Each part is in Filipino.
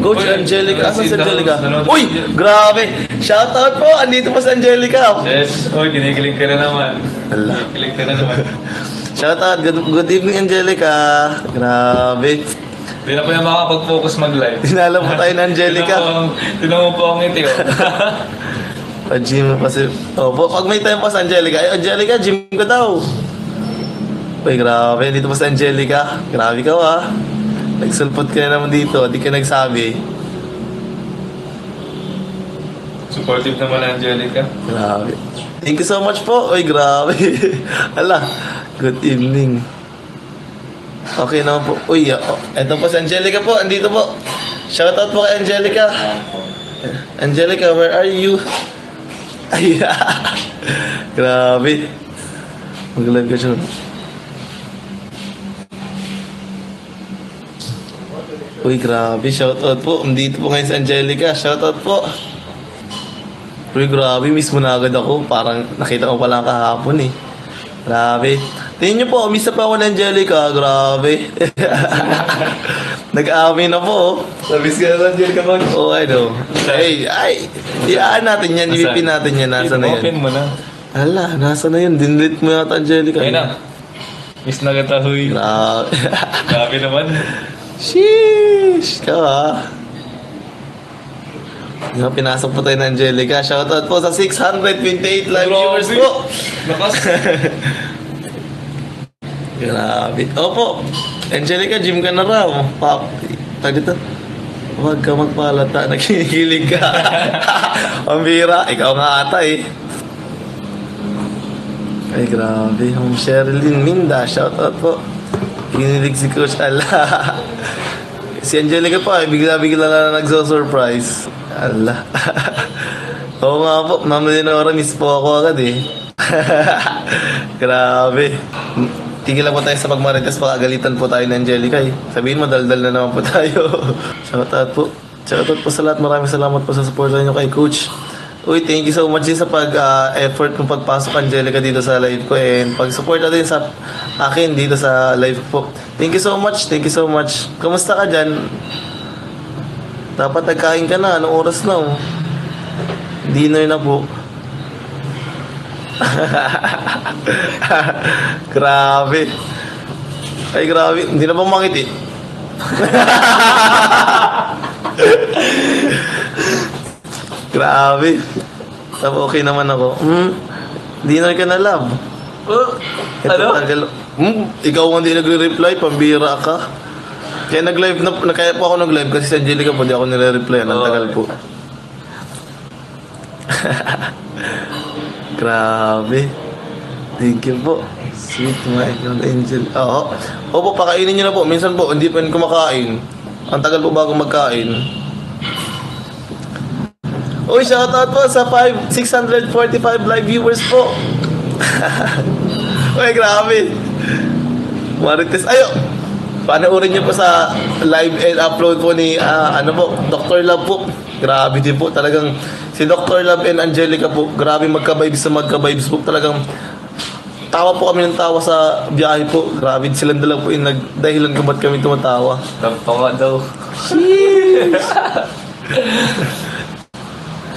Coach Angelica. Asan si Angelica? Uy! Grabe! Shoutout po! Andito po si Angelica. Yes. Uy, kinikilig ka na naman. Ala. Kinikilig ka na naman. Shoutout. Good evening, Angelica. Grabe. Hindi na po na makapag-focus mag-live. Tinala mo tayo ng Angelica. Tinan mo po ang ngiti ko. Pa-gym kasi. Opo, pag may time pa sa Angelica, ay Angelica, gym ka daw. Uy, grabe. Dito pa sa Angelica. Grabe ka ah. Nagsulpot ka na naman dito. Di ka nagsabi. Supportive naman ang Angelica. Grabe. Thank you so much po. Uy, grabe. Ala, good evening. Okay naman po. Uy, eto po si Angelica po. Andito po. Shoutout po kay Angelica. Angelica, where are you? Ay, grabe. Mag-live ka siya. Uy, grabe. Shoutout po. Andito po ngayon si Angelica. Shoutout po. Uy, grabe. Miss mo na agad ako. Parang nakita ko pa lang kahapon eh. Grabe. Tingnan nyo po. Miss na pa ako ni Angelica. Grabe. Nag-amin na po. Namiss ka na Angelica mag. Oh, I know. Ay. Iyaan natin yan. Ibipin natin yan. Nasa na yan? Open mo na. Hala, nasa na yun? Dinlit mo yata Angelica. Ayun na. Miss na kita, huy. Grabe. Grabe naman. Sheesh! Ikaw ah. Nga, pinasok po tayo ng Angelica. Shoutout po sa 628 live viewers po. Lakas. Grabe. Opo. Angelica, gym ka na raw. Tag dito. Huwag ka magpalata. Nakikilig ka. Pambira. Ikaw nga ata eh. Ay, grabe. Sherilyn Minda. Shoutout po. Kinilig si Coach Ala. Si Angelica po ay bigla-bigla na nagso-surprise. Ala. Oo nga po. Mama Leonora, miss po ako agad eh. Grabe. Tigil lang po tayo sa pagmarites. Pakagalitan po tayo ng Angelica eh. Sabihin mo, daldal na naman po tayo. Shoutout po. Shoutout po sa lahat. Maraming salamat po sa support nyo kay Coach. Uy, thank you so much din sa pag-effort ng pagpasok Angelica dito sa live ko and pag-support natin sa akin dito sa live po. Thank you so much. Thank you so much. Kamusta ka dyan? Dapat nagkain ka na. Anong oras na oh? Dinner na po. Grabe. Ay, grabe. Hindi na ba mangiti? Grabe. Tapos okay naman ako. Dinner ka na, love. Ano? Ikaw nga hindi nagre-reply, pambira ka. Kaya nag-live na, kaya po ako nag-live kasi si Angelica po, di ako nire-reply. Ang tagal po. Grabe. Thank you po. Sweet my angel. Oo. Opo, pakainin nyo na po. Minsan po, hindi pa rin kumakain. Ang tagal po bago magkain. Uy, shoutout po sa 645 live viewers po. Uy, grabe. Marites. Ayo. Panoorin niyo po sa live and upload po ni Dr. Love po. Grabe din po. Talagang si Dr. Love and Angelica po. Grabe magka-vibes sa magka-vibes po. Talagang tawa po kami ng tawa sa biyahe po. Grabe silang dalawa po yung nagdahilan kung ba't kami tumatawa. Tampawa daw. Sheesh.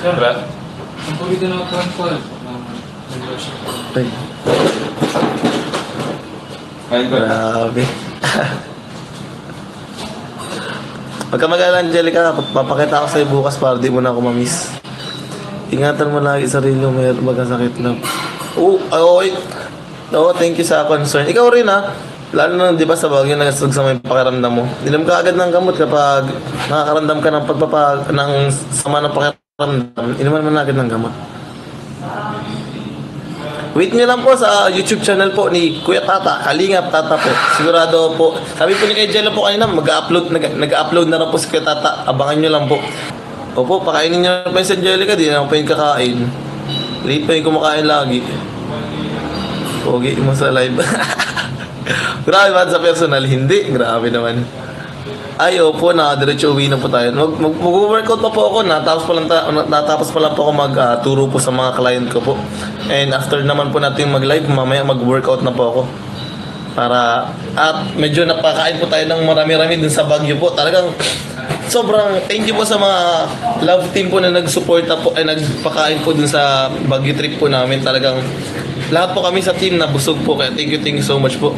Siyempre. Ang pagkita na ako po. Ay, Ayun ko. grabe. Pagka mag-alala, Angelica, papakita ko sa'yo bukas para di mo na ako mamiss. Ingatan mo lagi sarili mo, may magkasakit lang. Okay. Oo, thank you sa concern. Ikaw rin ha. Lalo na, di ba sa bagay nagasag sa may pakiramdam mo. Dilam ka agad ng gamot kapag nakakaramdam ka ng sama ng pakiramdam. Inuman mo na agad ng gamot. Wait nyo lang po sa YouTube channel po ni Kuya Tata, Kalingap Tata po. Sigurado po. Sabi po ni kay Jello po kanina, nag-upload na rin po si Kuya Tata. Abangan nyo lang po. Opo, pakainin nyo na po yung si Angelica. Di na po yung kakain. Late pa yung kumakain lagi. Pogi mo sa live. Grabe ba sa personal? Hindi. Grabe naman. Ay, opo, nakadiretso uwi na po tayo. Mag-workout pa po ako. Natapos pa lang po ako mag-turo po sa mga client ko po. And after naman po natin mag-live, mamaya mag-workout na po ako. At medyo napakain po tayo ng marami-rami dun sa Baguio po. Talagang sobrang thank you po sa mga love team po na nagsuporta po, ay nagpakain po dun sa Baguio trip po namin. Talagang lahat po kami sa team na busog po. Kaya thank you so much po.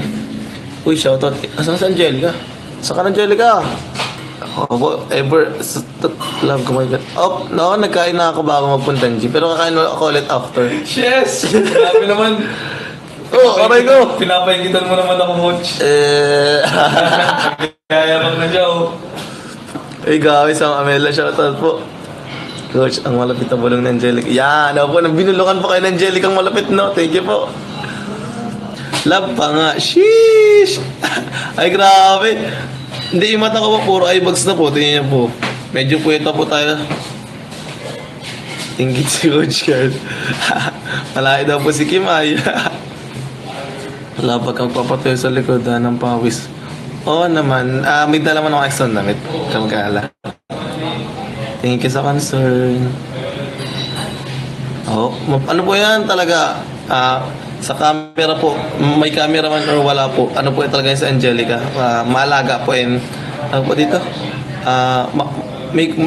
Uy, shoutout. Asan si Angelica? Saan ka na, Angelica? Ako po, love ko my God. Oh, no, nagkain na ako bago magpunta ng gym. Pero kakain ako ulit after. Yes! Grabe naman. Oh, aray ko! Pinapaingitan mo naman ako, coach. Kaya mag na siya, oh. Ay, gawin sa Amela, shoutout po. Coach, ang malapit na bulong ng Angelica. Yan, ako po, binulukan po kayo ng Angelica ang malapit, no? Thank you po. Love pa nga. Sheesh! Ay, grabe. Hindi, yung mata ko po, puro eyebags na po. Tingnan niyo po. Medyo puweta po tayo. Tingit si Coach Carl. Malaki daw po si Kim Ay. Wala pa kang papatuloy sa likod ng pawis. Oo naman. May dala man ako extra damit. Kamagala. Thank you sa concern. Oh, ano po yan talaga? Sa camera po, may cameraman or wala po. Ano po talaga yan sa Angelica? Maalaga po and ano po dito?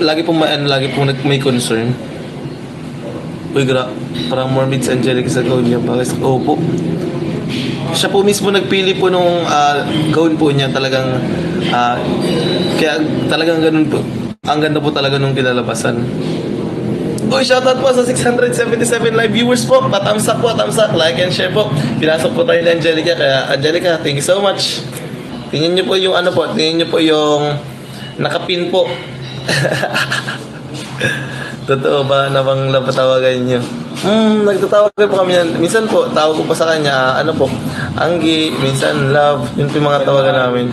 Lagi po may concern. Uy, parang more meets Angelica sa gown niya. Opo. Siya po mismo nagpili po nung gown po niya talagang kaya talagang ganun po. Ang ganda po talaga nung kinalabasan. Uy, shoutout po sa 677 live viewers po. Pa-thumbs up po, thumbs up, like and share po. Pinasok po tayo ni Angelica. Kaya Angelica, thank you so much. Tingnan niyo po yung ano po, tingnan niyo po yung nakapin po. Totoo ba na bang napatawagan niyo? Nagtatawag po kami yan. Minsan po, tawag ko pa sa kanya, ano po, Anggi, minsan love, yun po yung mga tawagan namin.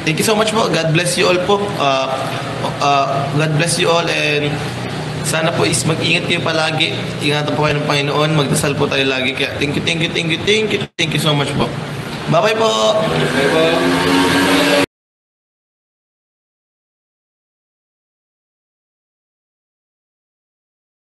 Thank you so much po. God bless you all po. God bless you all and sana po is mag-ingat kayo palagi. Ingatan po kayo ng Panginoon. Magdasal po tayo lagi. Kaya thank you so much po. Bye-bye po! Bye-bye.